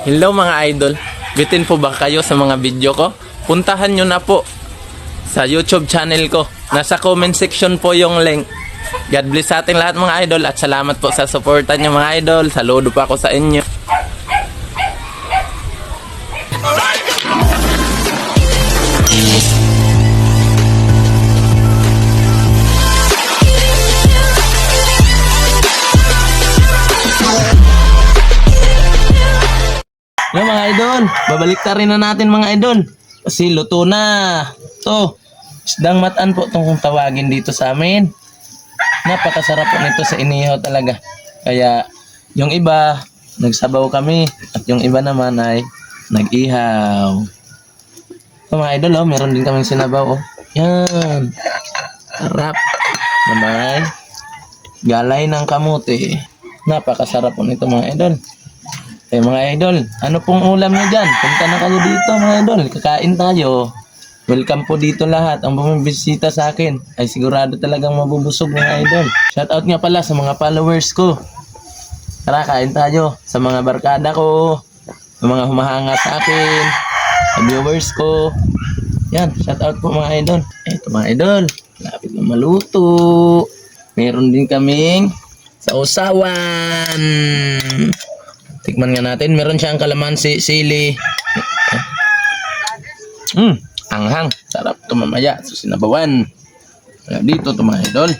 Hello mga idol, bitin po ba kayo sa mga video ko? Puntahan nyo na po sa YouTube channel ko. Nasa comment section po yung link. God bless sa ating lahat mga idol at salamat po sa suportan nyo mga idol. Saludo pa ako sa inyo. Yung mga idol, babalik ta rin na natin mga idol. Kasi luto na. To, isdang matan po itong kung tawagin dito sa amin. Napakasarap po nito sa inihaw talaga. Kaya yung iba, nagsabaw kami. At yung iba naman ay nag-ihaw. Ito mga idol, oh, meron din kaming sinabaw. Oh. Yan. Sarap. Naman. Galay ng kamote. Napakasarap po nito mga idol. Eh mga idol, ano pong ulam nyo dyan? Punta na kayo dito mga idol, kakain tayo. Welcome po dito lahat. Ang bumibisita sa akin ay sigurado talagang mabubusog mga idol. Shoutout nga pala sa mga followers ko. Tara, kain tayo. Sa mga barkada ko, sa mga humahanga sa akin, sa viewers ko. Yan, shoutout po mga idol. Eto mga idol, lapit na maluto. Meron din kaming sausawan. Tikman nga natin. Meron siyang kalamansi, sili. Anghang. Sarap ito mamaya. So, sinabawan. Dito ito mga idol.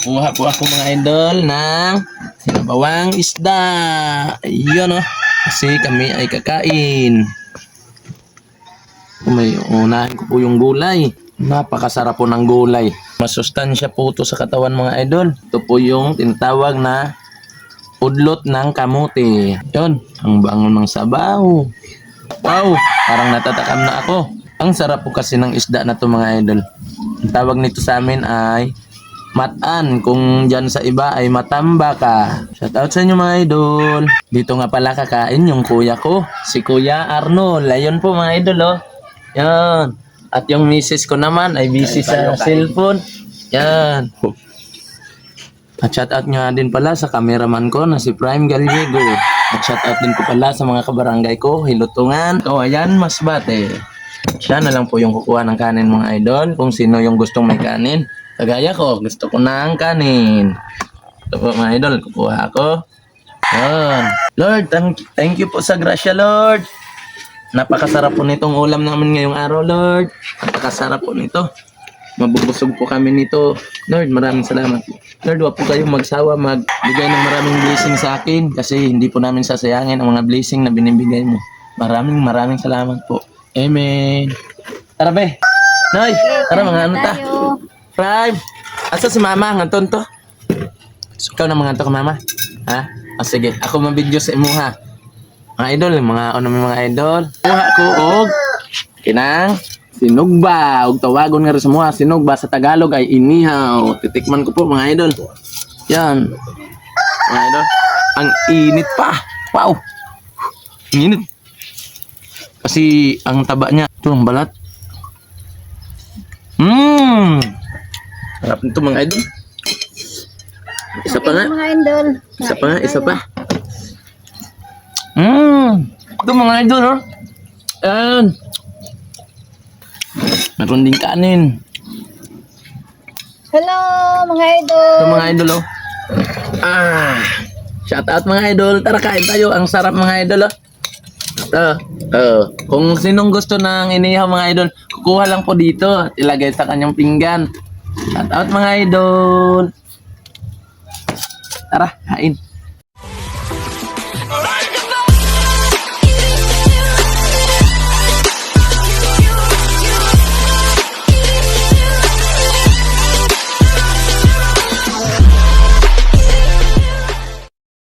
Kuha po ako mga idol ng sinabawang isda. Ayun o. Kasi kami ay kakain. Unahin ko po yung gulay. Napakasarap po ng gulay. Masustansya po ito sa katawan mga idol. Ito po yung tinatawag na udlot ng kamote. Yun, ang bango ng sabaw. Wow, parang natatakam na ako. Ang sarap po kasi ng isda na to mga idol. Ang tawag nito sa amin ay matan. Kung dyan sa iba ay matambaka. Shoutout sa inyo mga idol. Dito nga pala kakain yung kuya ko. Si Kuya Arnold. Ayun po mga idol oh. Yan. At yung misis ko naman ay busy sa cellphone. Yan. At shoutout nga din pala sa cameraman ko na si Prime Gallego. At shoutout din po pala sa mga kabarangay ko, Hilutungan, Kawayan, Masbate. Siya na lang po yung kukuha ng kanin mga idol. Kung sino yung gustong may kanin. Kagaya ko, gusto ko ng kanin. Ito po mga idol, kukuha ako. Yan. Lord, thank you po sa grasya Lord. Napakasarap po nitong ulam namin ngayong araw Lord. Napakasarap po nito. Mabubusog po kami nito. Lord, maraming salamat po. Lord, wag po kayong magsawa magbigay ng maraming blessing sa akin kasi hindi po namin sasayangin ang mga blessing na binibigay mo. Maraming salamat po. Amen. Tara be. Noy, tara mga ano ta. Prime. Asa si mama? Nganton to? Ikaw na mga to ka mama? Ha? O sige, ako mabidyo sa imo ha. Mga idol, mga idol. Kuha ko og kinang sinugba, ug tawagon nga rin sa mga sinugba sa Tagalog ay inihaw. Titikman ko po mga idol. Yan. Mga idol. Ang init pa. Wow. Ang init. Kasi ang taba niya. Ito ang balat. Harap nito mga idol. Isa pa nga. Mga idol. Isa pa. Ito mga idol oh. Yan. Meron din kanin. Hello mga idol. Ito mga idol oh. Shout out mga idol. Tara kain tayo. Ang sarap mga idol oh. Kung sinong gusto ng inihaw mga idol, kukuha lang po dito at ilagay sa kanyang pinggan. Shout out mga idol. Tara, kain.